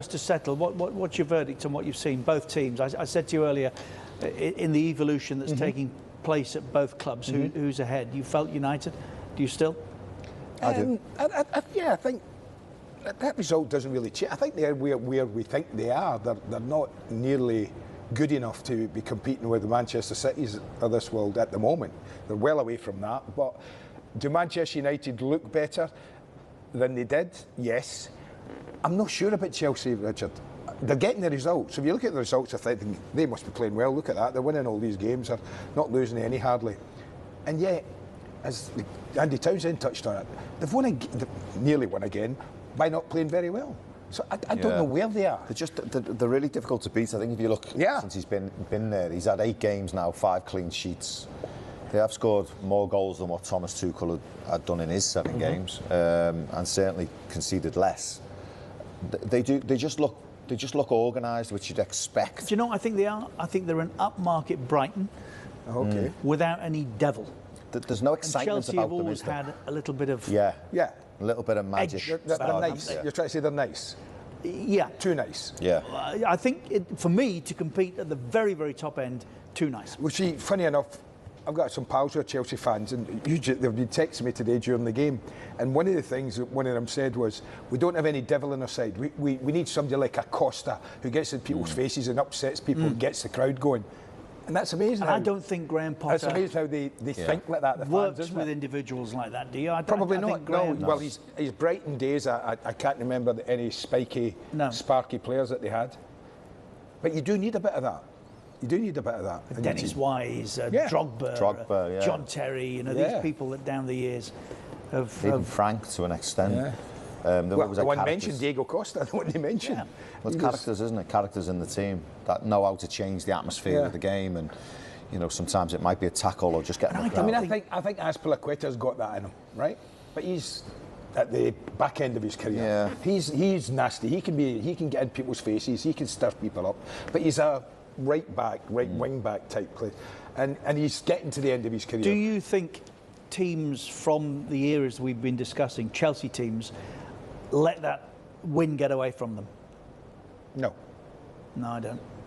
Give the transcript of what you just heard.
To settle, what's your verdict on what you've seen? Both teams. I said to you earlier, in the evolution that's taking place at both clubs, who's ahead? You felt United? Do you still? I do. I think that result doesn't really change. I think they're where we think they are. They're not nearly good enough to be competing with the Manchester Cities of this world at the moment. They're well away from that. But do Manchester United look better than they did? Yes. I'm not sure about Chelsea, Richard. They're getting the results. If you look at the results, I think they must be playing well. Look at that. They're winning all these games. They're not losing any hardly. And yet, as Andy Townsend touched on it, they've nearly won again by not playing very well. So I don't know where they are. They're really difficult to beat. I think if you look since he's been there, he's had 8 games now, 5 clean sheets. They have scored more goals than what Thomas Tuchel had done in his 7 games, and certainly conceded less. They just look organised, which you'd expect. Do you know what I think they are? I think they're an upmarket Brighton, without any devil. There's no excitement Chelsea about have them, always is there? had a little bit of a little bit of edge. magic. They're nice. You're trying to say they're nice. Yeah, too nice. Yeah, I think for me to compete at the very, very top end, too nice. Well, see, funny enough, I've got some pals who are Chelsea fans, and they've been texting me today during the game. And one of the things that one of them said was, we don't have any devil on our side. We need somebody like a Costa who gets in people's faces and upsets people and gets the crowd going. And that's amazing. And I don't think Graham Potter... That's amazing how they think like that. The works fans, with individuals like that, do you? Probably not. No. Graham, Well, his Brighton days, I can't remember any spiky, sparky players that they had. But you do need a bit of that. You do need a bit of that. Dennis Wise, Drogba, John Terry, these people that down the years have... Even Frank to an extent. Yeah. The one mentioned Diego Costa, the one they mentioned. Yeah. Well, it's characters, isn't it? Characters in the team that know how to change the atmosphere of the game, and sometimes it might be a tackle or just getting. I think Azpilicueta's got that in him, right? But he's at the back end of his career. Yeah. He's nasty. He can get in people's faces. He can stir people up. But he's a right wing back type player, and he's getting to the end of his career. Do you think teams from the eras we've been discussing, Chelsea teams, let that win get away from them? No. No, I don't.